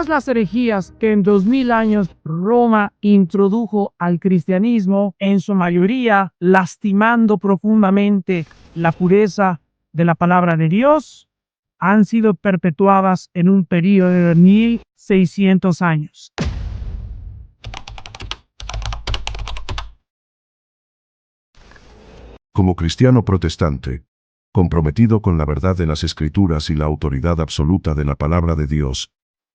Todas las herejías que en 2000 años Roma introdujo al cristianismo, en su mayoría lastimando profundamente la pureza de la palabra de Dios, han sido perpetuadas en un periodo de 1600 años. Como cristiano protestante, comprometido con la verdad de las Escrituras y la autoridad absoluta de la palabra de Dios,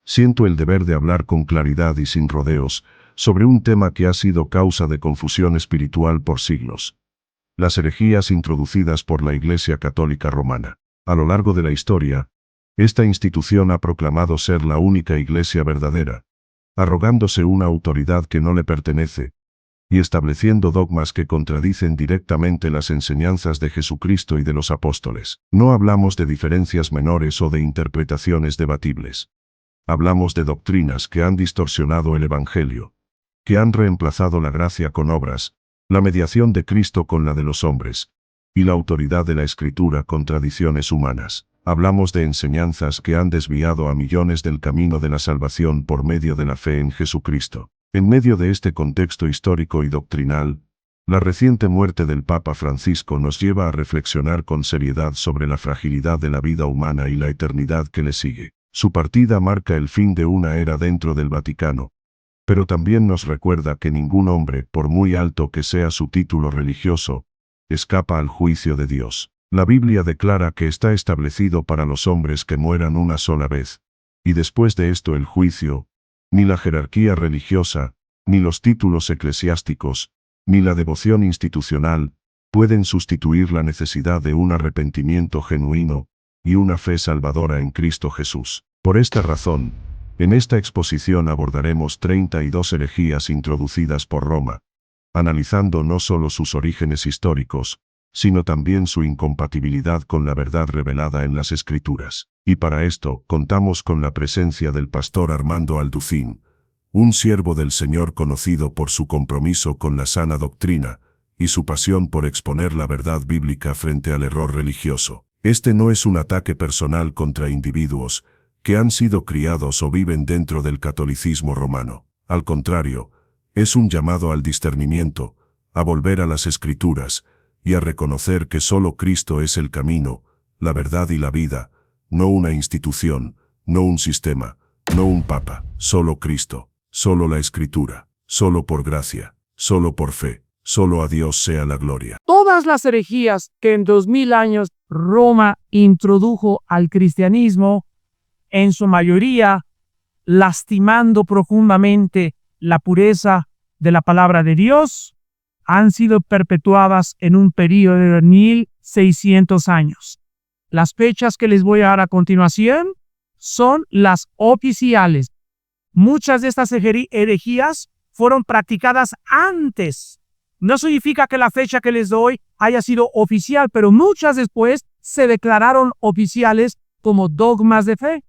siento el deber de hablar con claridad y sin rodeos sobre un tema que ha sido causa de confusión espiritual por siglos: las herejías introducidas por la Iglesia Católica Romana. A lo largo de la historia, esta institución ha proclamado ser la única Iglesia verdadera, arrogándose una autoridad que no le pertenece, y estableciendo dogmas que contradicen directamente las enseñanzas de Jesucristo y de los apóstoles. No hablamos de diferencias menores o de interpretaciones debatibles. Hablamos de doctrinas que han distorsionado el Evangelio, que han reemplazado la gracia con obras, la mediación de Cristo con la de los hombres, y la autoridad de la Escritura con tradiciones humanas. Hablamos de enseñanzas que han desviado a millones del camino de la salvación por medio de la fe en Jesucristo. En medio de este contexto histórico y doctrinal, la reciente muerte del Papa Francisco nos lleva a reflexionar con seriedad sobre la fragilidad de la vida humana y la eternidad que le sigue. Su partida marca el fin de una era dentro del Vaticano, pero también nos recuerda que ningún hombre, por muy alto que sea su título religioso, escapa al juicio de Dios. La Biblia declara que está establecido para los hombres que mueran una sola vez, y después de esto el juicio. Ni la jerarquía religiosa, ni los títulos eclesiásticos, ni la devoción institucional pueden sustituir la necesidad de un arrepentimiento genuino y una fe salvadora en Cristo Jesús. Por esta razón, en esta exposición abordaremos 32 herejías introducidas por Roma, analizando no solo sus orígenes históricos, sino también su incompatibilidad con la verdad revelada en las Escrituras. Y para esto, contamos con la presencia del pastor Armando Alducín, un siervo del Señor conocido por su compromiso con la sana doctrina y su pasión por exponer la verdad bíblica frente al error religioso. Este no es un ataque personal contra individuos que han sido criados o viven dentro del catolicismo romano. Al contrario, es un llamado al discernimiento, a volver a las Escrituras, y a reconocer que solo Cristo es el camino, la verdad y la vida, no una institución, no un sistema, no un papa, solo Cristo, solo la Escritura, solo por gracia, solo por fe, solo a Dios sea la gloria. Todas las herejías que en 2000 años Roma introdujo al cristianismo, en su mayoría lastimando profundamente la pureza de la palabra de Dios, han sido perpetuadas en un periodo de 1600 años. Las fechas que les voy a dar a continuación son las oficiales. Muchas de estas herejías fueron practicadas antes. No significa que la fecha que les doy haya sido oficial, pero muchas después se declararon oficiales como dogmas de fe.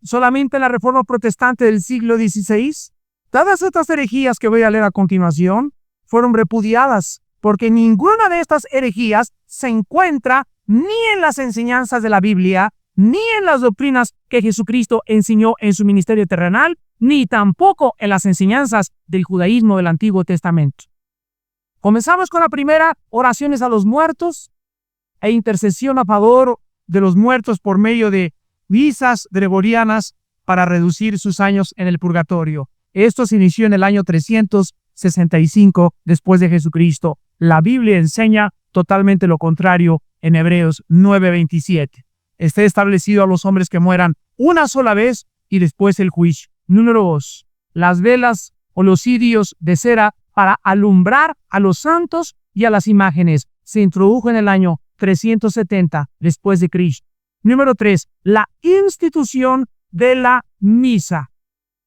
Solamente en la Reforma Protestante del siglo XVI, todas estas herejías que voy a leer a continuación fueron repudiadas, porque ninguna de estas herejías se encuentra ni en las enseñanzas de la Biblia, ni en las doctrinas que Jesucristo enseñó en su ministerio terrenal, ni tampoco en las enseñanzas del judaísmo del Antiguo Testamento. Comenzamos con la primera: oraciones a los muertos e intercesión a favor de los muertos por medio de misas gregorianas para reducir sus años en el purgatorio. Esto se inició en el año 365 después de Jesucristo. La Biblia enseña totalmente lo contrario en Hebreos 9:27. Está establecido a los hombres que mueran una sola vez y después el juicio. Número 2. Las velas o los cirios de cera para alumbrar a los santos y a las imágenes se introdujo en el año 370 después de Cristo. Número 3. La institución de la misa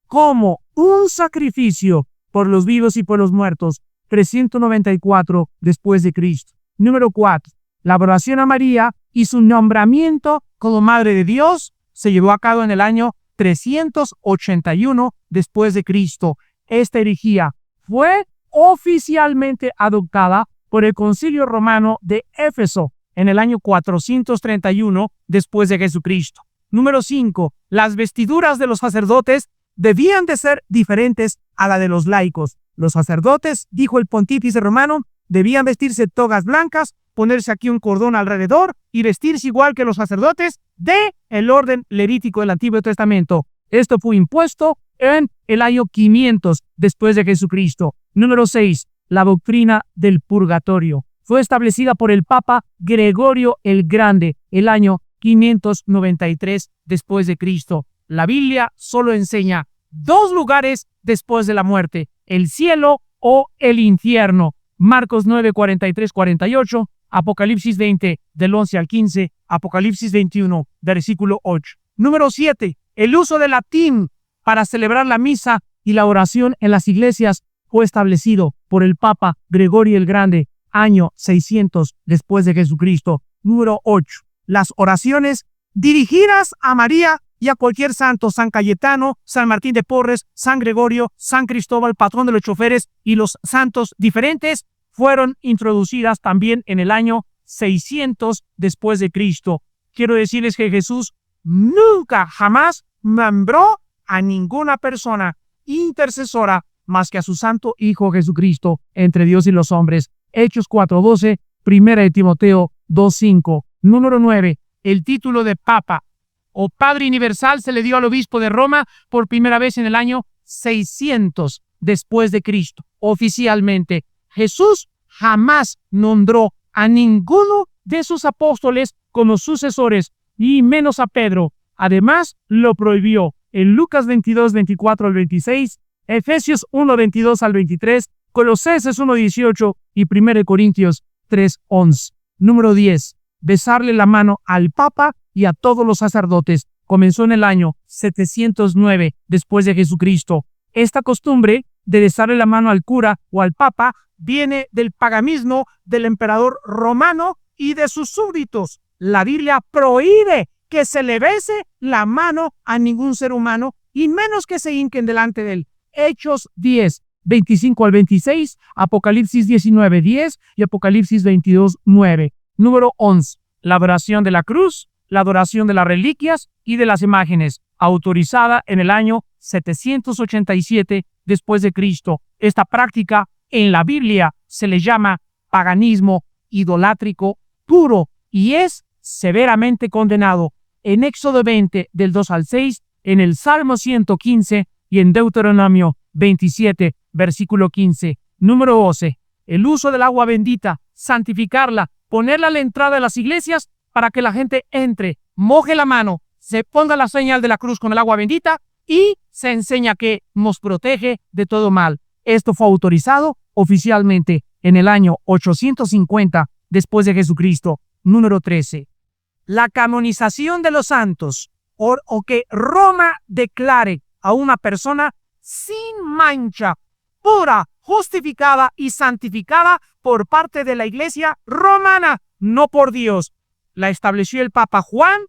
como un sacrificio por los vivos y por los muertos, 394 después de Cristo. Número 4. La adoración a María y su nombramiento como Madre de Dios se llevó a cabo en el año 381 después de Cristo. Esta herejía fue oficialmente adoptada por el Concilio Romano de Éfeso en el año 431 después de Jesucristo. Número 5. Las vestiduras de los sacerdotes debían de ser diferentes a la de los laicos. Los sacerdotes, dijo el pontífice romano, debían vestirse togas blancas, ponerse aquí un cordón alrededor y vestirse igual que los sacerdotes de el orden levítico del Antiguo Testamento. Esto fue impuesto en el año 500 después de Jesucristo. Número 6. La doctrina del purgatorio. Fue establecida por el Papa Gregorio el Grande el año 593 después de Cristo. La Biblia solo enseña 2 lugares después de la muerte: el cielo o el infierno. Marcos 9, 43, 48, Apocalipsis 20, del 11 al 15, Apocalipsis 21, versículo 8. Número 7. El uso del latín para celebrar la misa y la oración en las iglesias fue establecido por el Papa Gregorio el Grande, año 600 después de Jesucristo. Número 8. Las oraciones dirigidas a María y a cualquier santo: San Cayetano, San Martín de Porres, San Gregorio, San Cristóbal, patrón de los choferes, y los santos diferentes, fueron introducidas también en el año 600 después de Cristo. Quiero decirles que Jesús nunca, jamás nombró a ninguna persona intercesora más que a su santo Hijo Jesucristo entre Dios y los hombres. Hechos 4:12, 1 de Timoteo 2:5. Número 9. El título de Papa o Padre Universal se le dio al obispo de Roma por primera vez en el año 600 después de Cristo. Oficialmente, Jesús jamás nombró a ninguno de sus apóstoles como sucesores, y menos a Pedro. Además, lo prohibió en Lucas 22, 24 al 26, Efesios 1, 22 al 23, Colosenses 1, 18 y 1 Corintios 3, 11. Número 10. Besarle la mano al Papa y a todos los sacerdotes. Comenzó en el año 709 después de Jesucristo. Esta costumbre de besarle la mano al cura o al Papa viene del paganismo del emperador romano y de sus súbditos. La Biblia prohíbe que se le bese la mano a ningún ser humano, y menos que se hinquen delante de él. Hechos 10, 25 al 26, Apocalipsis 19, 10 y Apocalipsis 22, 9. Número 11. La adoración de la cruz, la adoración de las reliquias y de las imágenes, autorizada en el año 787 después de Cristo. Esta práctica en la Biblia se le llama paganismo idolátrico puro y es severamente condenado en Éxodo 20 del 2 al 6, en el Salmo 115 y en Deuteronomio 27 versículo 15. Número 12. El uso del agua bendita, santificarla, ponerla a la entrada de las iglesias para que la gente entre, moje la mano, se ponga la señal de la cruz con el agua bendita y se enseña que nos protege de todo mal. Esto fue autorizado oficialmente en el año 850 después de Jesucristo. Número 13. La canonización de los santos, o que Roma declare a una persona sin mancha, pura, justificada y santificada por parte de la Iglesia romana, no por Dios. La estableció el Papa Juan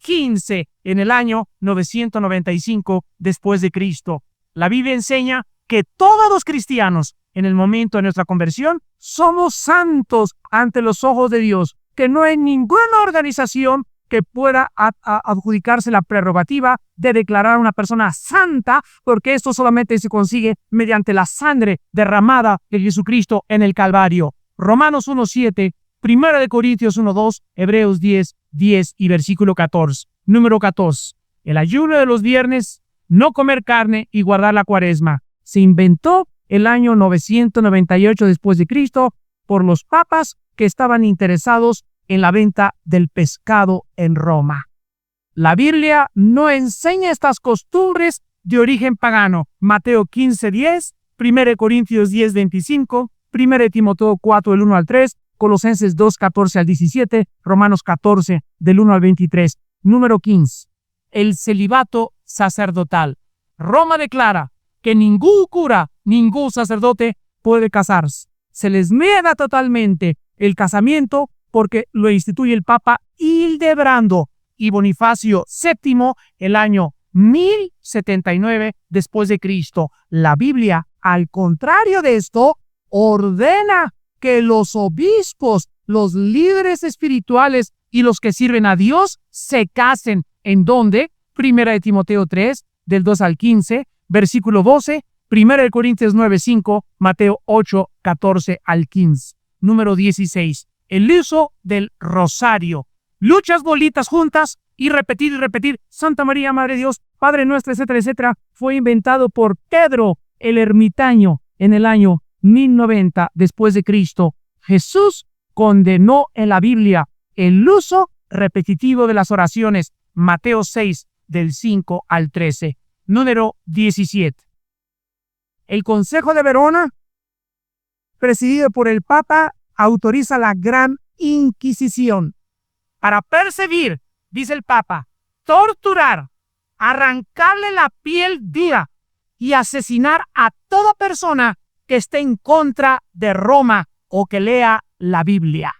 XV en el año 995 después de Cristo. La Biblia enseña que todos los cristianos, en el momento de nuestra conversión, somos santos ante los ojos de Dios, que no hay ninguna organización que pueda adjudicarse la prerrogativa de declarar a una persona santa, porque esto solamente se consigue mediante la sangre derramada de Jesucristo en el Calvario. Romanos 1:7, 1 Corintios 1:2, Hebreos 10:10 y versículo 14. Número 14. El ayuno de los viernes, no comer carne y guardar la cuaresma. Se inventó el año 998 después de Cristo por los papas que estaban interesados en la venta del pescado en Roma. La Biblia no enseña estas costumbres de origen pagano. Mateo 15:10, 1 Corintios 10:25, 1 Timoteo 4 del 1 al 3, Colosenses 2:14 al 17, Romanos 14 del 1 al 23. Número 15. El celibato sacerdotal. Roma declara que ningún cura, ningún sacerdote puede casarse. Se les niega totalmente el casamiento porque lo instituye el Papa Hildebrando y Bonifacio VII el año 1079 después de Cristo. La Biblia, al contrario de esto, ordena que los obispos, los líderes espirituales y los que sirven a Dios se casen ¿En dónde? 1 de Timoteo 3, del 2 al 15, versículo 12, 1 de Corintios 9, 5, Mateo 8, 14 al 15. Número 16. El uso del rosario. Muchas bolitas juntas y repetir. Santa María, Madre de Dios, Padre nuestro, etcétera, etcétera, fue inventado por Pedro el ermitaño en el año 1090 después de Cristo. Jesús condenó en la Biblia el uso repetitivo de las oraciones. Mateo 6, del 5 al 13. Número 17. El Consejo de Verona, presidido por el Papa, autoriza la Gran Inquisición para perseguir, dice el Papa, torturar, arrancarle la piel dura y asesinar a toda persona que esté en contra de Roma o que lea la Biblia.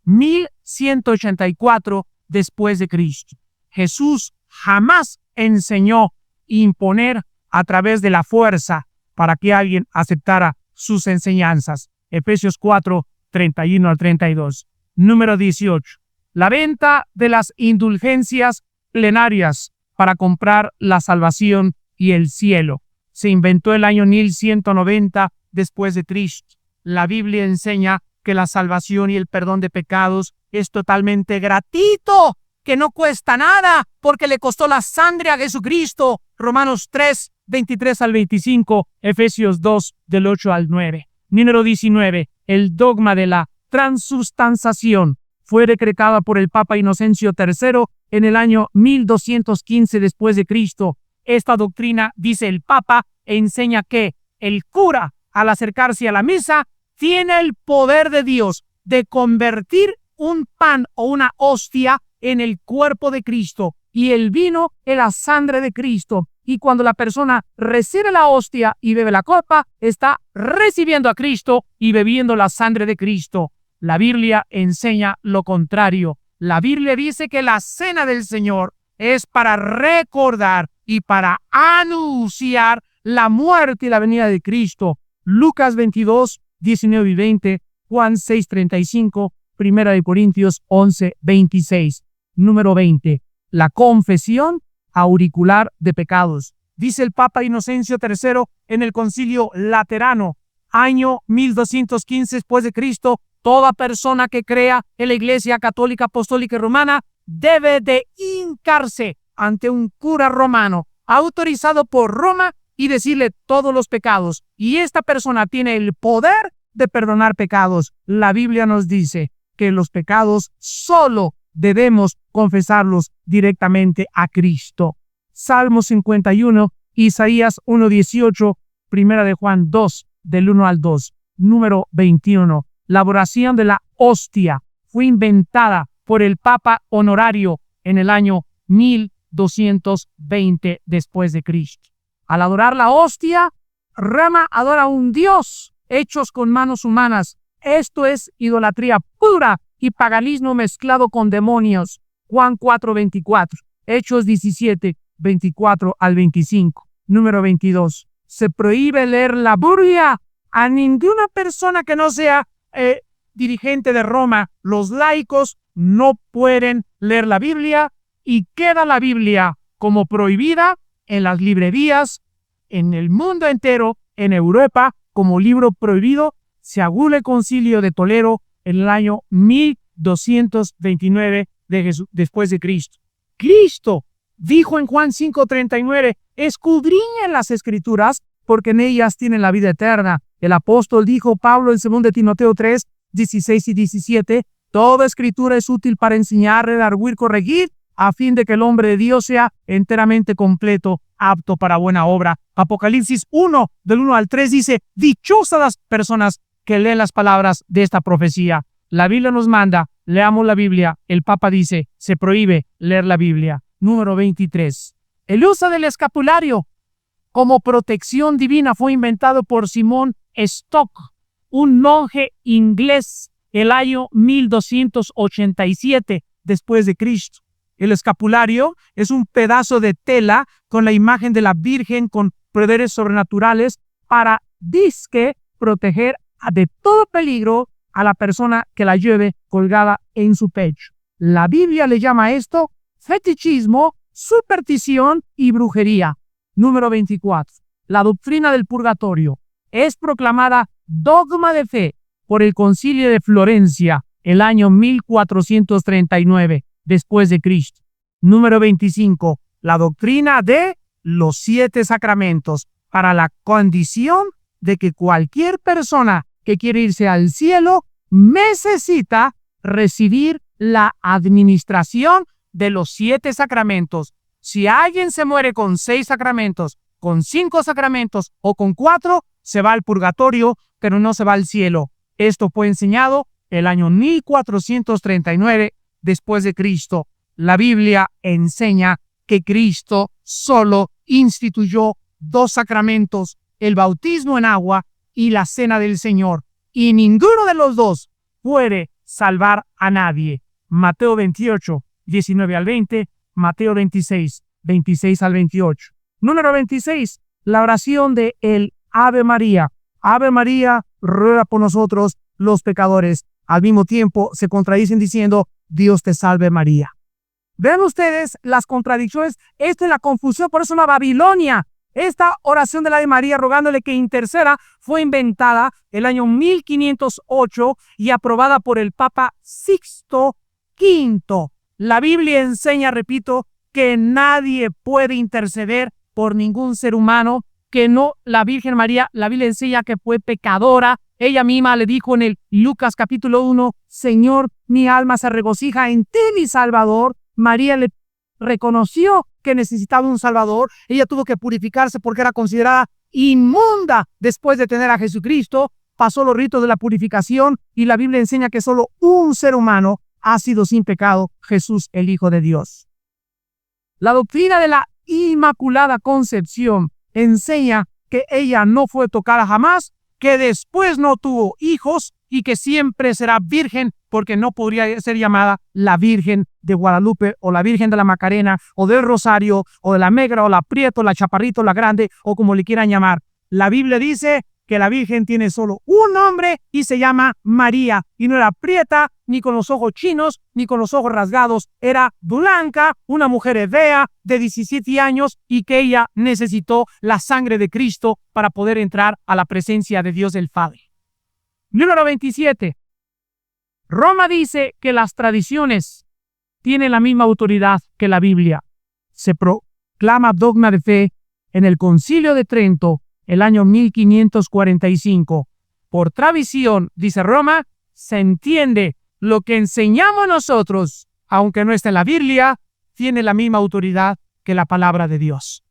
1184 después de Cristo. Jesús jamás enseñó imponer a través de la fuerza para que alguien aceptara sus enseñanzas. Efesios 4, 31 al 32. Número 18. La venta de las indulgencias plenarias para comprar la salvación y el cielo. Se inventó el año 1190 después de Cristo. La Biblia enseña que la salvación y el perdón de pecados es totalmente gratuito, que no cuesta nada, porque le costó la sangre a Jesucristo. Romanos 3, 23 al 25, Efesios 2, del 8 al 9. Número 19. El dogma de la transustanciación fue decretada por el Papa Inocencio III en el año 1215 después de Cristo. Esta doctrina, dice el Papa, enseña que el cura, al acercarse a la misa, tiene el poder de Dios de convertir un pan o una hostia en el cuerpo de Cristo y el vino en la sangre de Cristo. Y cuando la persona recibe la hostia y bebe la copa, está recibiendo a Cristo y bebiendo la sangre de Cristo. La Biblia enseña lo contrario. La Biblia dice que la cena del Señor es para recordar y para anunciar la muerte y la venida de Cristo. Lucas 22, 19 y 20, Juan 6, 35, 1 de Corintios 11, 26. Número 20. La confesión auricular de pecados. Dice el Papa Inocencio III en el Concilio Laterano, año 1215 después de Cristo, toda persona que crea en la Iglesia Católica Apostólica y Romana debe de hincarse ante un cura romano autorizado por Roma y decirle todos los pecados. Y esta persona tiene el poder de perdonar pecados. La Biblia nos dice que los pecados solo debemos confesarlos directamente a Cristo. Salmo 51, Isaías 1:18, 1 de Juan 2, del 1 al 2. Número 21. La oración de la hostia fue inventada por el Papa Honorario en el año 1220 después de Cristo. Al adorar la hostia, Rama adora a un Dios hechos con manos humanas. Esto es idolatría pura y paganismo mezclado con demonios. Juan 4:24, Hechos 17, 24 al 25. Número 22. Se prohíbe leer la Biblia a ninguna persona que no sea dirigente de Roma. Los laicos no pueden leer la Biblia y queda la Biblia como prohibida en las librerías en el mundo entero, en Europa, como libro prohibido. Se agula el Concilio de Toledo en el año 1229 después de Cristo. Cristo dijo en Juan 5:39, escudriñen las Escrituras porque en ellas tienen la vida eterna. El apóstol dijo, Pablo, en 2 de Timoteo 3, 16 y 17, toda escritura es útil para enseñar, redarguir, corregir, a fin de que el hombre de Dios sea enteramente completo, apto para buena obra. Apocalipsis 1, del 1 al 3 dice, dichosas las personas que leen las palabras de esta profecía. La Biblia nos manda, leamos la Biblia. El Papa dice, se prohíbe leer la Biblia. Número 23. El uso del escapulario como protección divina fue inventado por Simón Stock, un monje inglés, el año 1287 después de Cristo. El escapulario es un pedazo de tela con la imagen de la Virgen con poderes sobrenaturales para disque proteger de todo peligro a la persona que la lleve colgada en su pecho. La Biblia le llama a esto fetichismo, superstición y brujería. Número 24. La doctrina del purgatorio es proclamada dogma de fe por el Concilio de Florencia el año 1439 después de Cristo. Número 25. La doctrina de los 7 sacramentos para la condición de que cualquier persona que quiere irse al cielo necesita recibir la administración de los 7 sacramentos. Si alguien se muere con 6 sacramentos, con 5 sacramentos o con 4, se va al purgatorio, pero no se va al cielo. Esto fue enseñado el año 1439 después de Cristo. La Biblia enseña que Cristo solo instituyó 2 sacramentos, el bautismo en agua y la cena del Señor, y ninguno de los 2 puede salvar a nadie. Mateo 28, 19 al 20, Mateo 26, 26 al 28. Número 26, la oración de el Ave María. Ave María, ruega por nosotros los pecadores. Al mismo tiempo se contradicen diciendo, Dios te salve María. Vean ustedes las contradicciones. Esta es la confusión, por eso una Babilonia. Esta oración de la Ave María rogándole que interceda fue inventada el año 1508 y aprobada por el Papa Sixto V. La Biblia enseña, repito, que nadie puede interceder por ningún ser humano, que no la Virgen María. La Biblia enseña que fue pecadora. Ella misma le dijo en el Lucas capítulo 1, Señor, mi alma se regocija en ti, mi Salvador. María le reconoció que necesitaba un Salvador. Ella tuvo que purificarse porque era considerada inmunda después de tener a Jesucristo. Pasó los ritos de la purificación y la Biblia enseña que solo un ser humano ha sido sin pecado, Jesús, el Hijo de Dios. La doctrina de la Inmaculada Concepción enseña que ella no fue tocada jamás, que después no tuvo hijos y que siempre será virgen, porque no podría ser llamada la Virgen de Guadalupe o la Virgen de la Macarena o del Rosario o de la Negra o la Prieto, la Chaparrito, la Grande o como le quieran llamar. La Biblia dice que la Virgen tiene solo un nombre y se llama María, y no era prieta, ni con los ojos chinos, ni con los ojos rasgados. Era blanca, una mujer hebrea de 17 años y que ella necesitó la sangre de Cristo para poder entrar a la presencia de Dios el Padre. Número 27. Roma dice que las tradiciones tienen la misma autoridad que la Biblia. Se proclama dogma de fe en el Concilio de Trento el año 1545. Por tradición, dice Roma, se entiende lo que enseñamos nosotros, aunque no esté en la Biblia, tiene la misma autoridad que la palabra de Dios.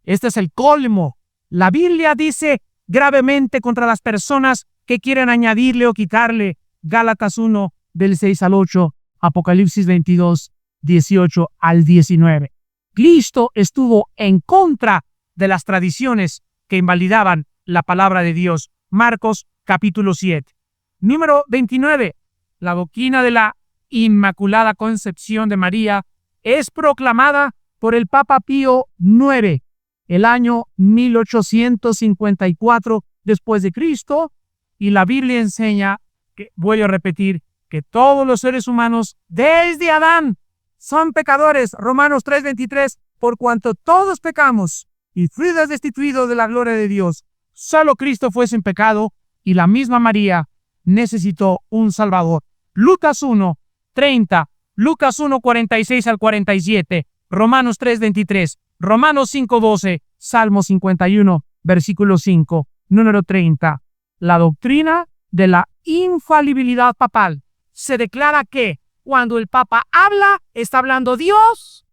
Este es el colmo. La Biblia dice gravemente contra las personas que quieren añadirle o quitarle. Gálatas 1, del 6 al 8, Apocalipsis 22, 18 al 19. Cristo estuvo en contra de las tradiciones que invalidaban la palabra de Dios. Marcos capítulo 7. Número 29. La doctrina de la Inmaculada Concepción de María es proclamada por el Papa Pío IX el año 1854 después de Cristo, y la Biblia enseña que, voy a repetir, que todos los seres humanos desde Adán son pecadores. Romanos 3:23, por cuanto todos pecamos y fuimos destituidos de la gloria de Dios. Solo Cristo fue sin pecado y la misma María necesitó un Salvador. Lucas 1:30, Lucas 1:46 al 47, Romanos 3:23, Romanos 5:12, Salmo 51, versículo 5, número 30. La doctrina de la infalibilidad papal. Se declara que cuando el Papa habla, está hablando Dios.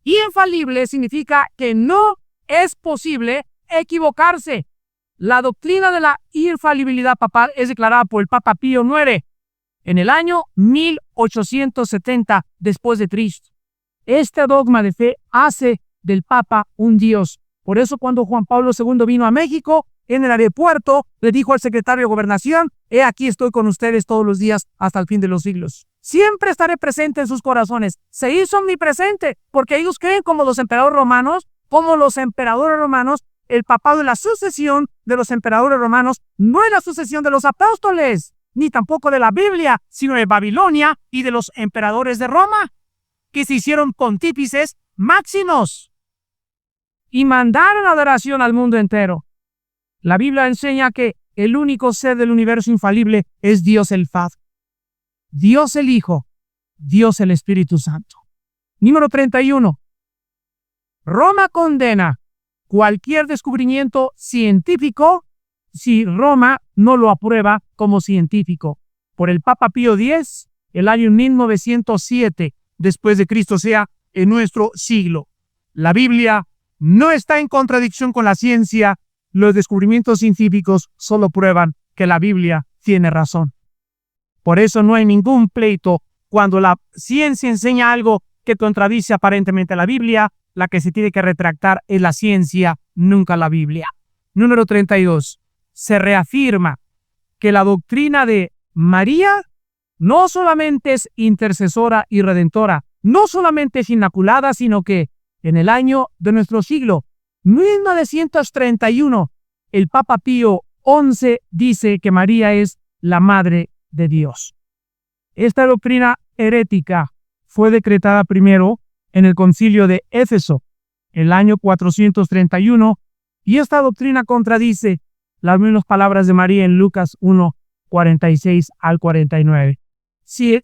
Infalible significa que no es posible equivocarse. La doctrina de la infalibilidad papal es declarada por el Papa Pío IX en el año 1870 después de Cristo. Este dogma de fe hace del Papa un Dios. Por eso cuando Juan Pablo II vino a México, en el aeropuerto le dijo al secretario de Gobernación: he aquí estoy con ustedes todos los días hasta el fin de los siglos. Siempre estaré presente en sus corazones. Se hizo omnipresente porque ellos creen como los emperadores romanos, el papado de la sucesión de los emperadores romanos no es la sucesión de los apóstoles, ni tampoco de la Biblia, sino de Babilonia y de los emperadores de Roma. que se hicieron pontífices máximos y mandaron adoración al mundo entero. La Biblia enseña que el único ser del universo infalible es Dios el Padre, Dios el Hijo, Dios el Espíritu Santo. Número 31. Roma condena cualquier descubrimiento científico si Roma no lo aprueba como científico. Por el Papa Pío X, el año 1907 después de Cristo, sea en nuestro siglo. La Biblia no está en contradicción con la ciencia. Los descubrimientos científicos solo prueban que la Biblia tiene razón. Por eso no hay ningún pleito cuando la ciencia enseña algo que contradice aparentemente a la Biblia. La que se tiene que retractar es la ciencia, nunca la Biblia. Número 32. Se reafirma que la doctrina de María no solamente es intercesora y redentora, no solamente es inmaculada, sino que en el año de nuestro siglo, 1931, el Papa Pío XI dice que María es la Madre de Dios. Esta doctrina herética fue decretada primero en el Concilio de Éfeso, en el año 431, y esta doctrina contradice las mismas palabras de María en Lucas 1, 46 al 49. Si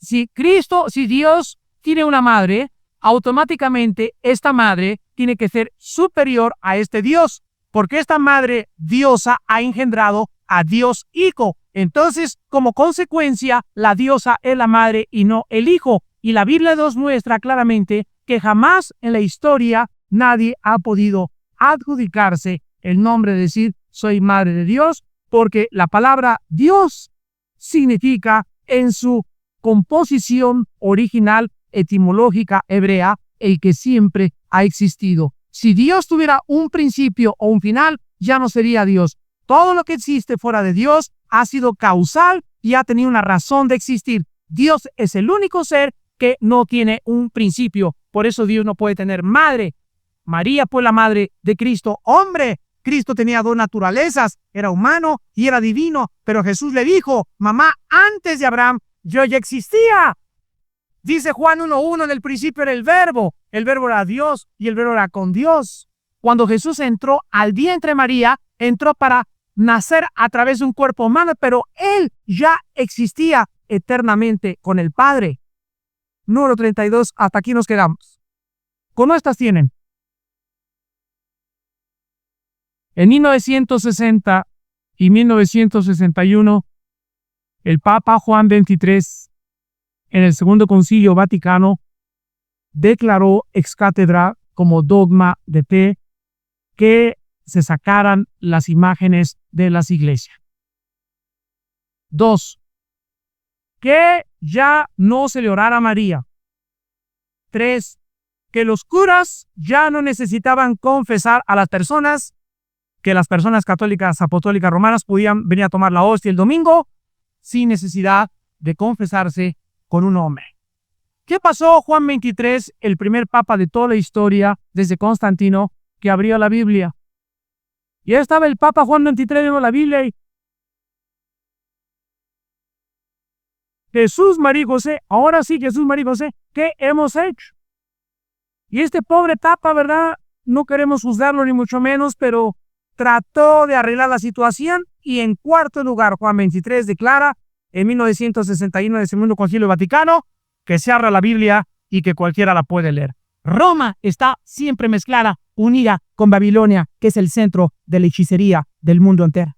Dios tiene una madre, automáticamente esta madre tiene que ser superior a este Dios, porque esta madre diosa ha engendrado a Dios Hijo. Entonces, como consecuencia, la diosa es la madre y no el Hijo. Y la Biblia nos muestra claramente que jamás en la historia nadie ha podido adjudicarse el nombre de decir soy madre de Dios, porque la palabra Dios significa en su composición original etimológica hebrea el que siempre ha existido. Si Dios tuviera un principio o un final, ya no sería Dios. Todo lo que existe fuera de Dios ha sido causal y ha tenido una razón de existir. Dios es el único ser que no tiene un principio. Por eso Dios no puede tener madre. María fue la madre de Cristo, hombre. Cristo tenía dos naturalezas, era humano y era divino, pero Jesús le dijo, mamá, antes de Abraham yo ya existía. Dice Juan 1:1, en el principio era el verbo era Dios y el verbo era con Dios. Cuando Jesús entró al vientre de María, entró para nacer a través de un cuerpo humano, pero él ya existía eternamente con el Padre. Número 32, hasta aquí nos quedamos. ¿Cómo estas tienen? En 1960 y 1961, el Papa Juan XXIII, en el Segundo Concilio Vaticano, declaró ex cátedra como dogma de fe que se sacaran las imágenes de las iglesias. 2. Que ya no se le orara a María. 3. Que los curas ya no necesitaban confesar a las personas, que las personas católicas apostólicas romanas podían venir a tomar la hostia el domingo sin necesidad de confesarse con un hombre. ¿Qué pasó Juan XXIII, el primer papa de toda la historia desde Constantino, que abrió la Biblia? Y ahí estaba el Papa Juan XXIII viendo la Biblia y Jesús, María y José, ahora sí Jesús, María y José, ¿qué hemos hecho? Y este pobre Papa, ¿verdad? No queremos juzgarlo ni mucho menos, pero trató de arreglar la situación y en cuarto lugar Juan XXIII declara en 1961 en el Segundo Concilio Vaticano que se abra la Biblia y que cualquiera la puede leer. Roma está siempre mezclada, unida con Babilonia, que es el centro de la hechicería del mundo entero.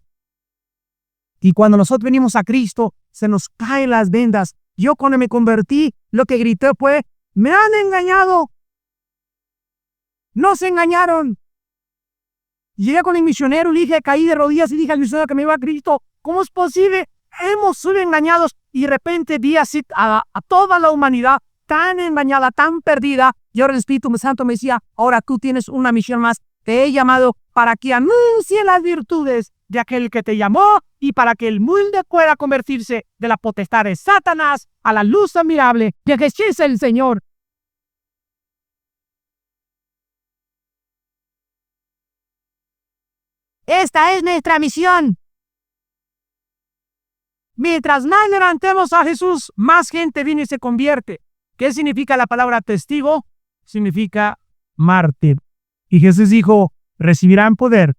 Y cuando nosotros venimos a Cristo, se nos caen las vendas. Yo cuando me convertí, lo que grité fue, ¡me han engañado! ¡Nos engañaron! Llegué con el misionero, le dije, caí de rodillas y dije al misionero que me iba a Cristo, ¿cómo es posible? Hemos sido engañados y de repente vi así a toda la humanidad tan engañada, tan perdida. Y ahora el Espíritu Santo me decía, ahora tú tienes una misión más. Te he llamado para que anuncie las virtudes de aquel que te llamó y para que el mundo pueda convertirse de la potestad de Satanás a la luz admirable de Jesús el Señor. Esta es nuestra misión. Mientras más levantemos a Jesús, más gente viene y se convierte. ¿Qué significa la palabra testigo? Significa mártir. Y Jesús dijo, recibirán poder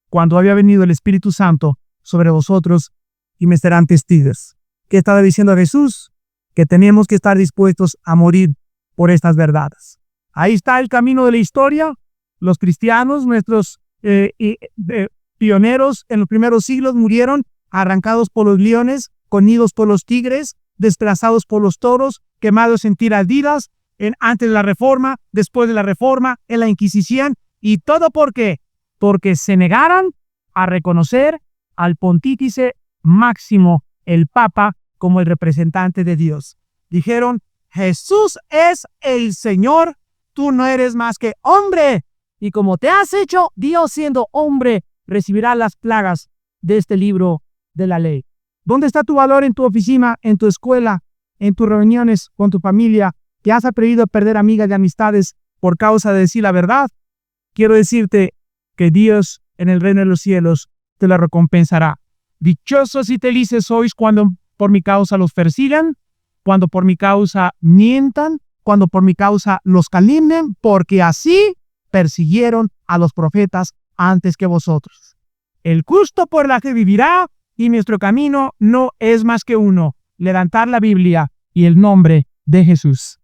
cuando haya venido el Espíritu Santo sobre vosotros y me serán testigos. ¿Qué estaba diciendo Jesús? Que tenemos que estar dispuestos a morir por estas verdades. Ahí está el camino de la historia. Los cristianos, nuestros pioneros en los primeros siglos, murieron arrancados por los leones, comidos por los tigres, desplazados por los toros, quemados en tiraderas, antes de la Reforma, después de la Reforma, en la Inquisición. ¿Y todo por qué? Porque se negaron a reconocer al pontífice máximo, el Papa, como el representante de Dios. Dijeron, Jesús es el Señor, tú no eres más que hombre. Y como te has hecho Dios siendo hombre, recibirás las plagas de este libro de la ley. ¿Dónde está tu valor en tu oficina, en tu escuela, en tus reuniones con tu familia? ¿Que has aprendido a perder amigas y amistades por causa de decir la verdad? Quiero decirte que Dios en el reino de los cielos te la recompensará. Dichosos y felices sois cuando por mi causa los persigan, cuando por mi causa mientan, cuando por mi causa los calumnien, porque así persiguieron a los profetas antes que vosotros. El justo por la que vivirá, y nuestro camino no es más que uno: levantar la Biblia y el nombre de Jesús.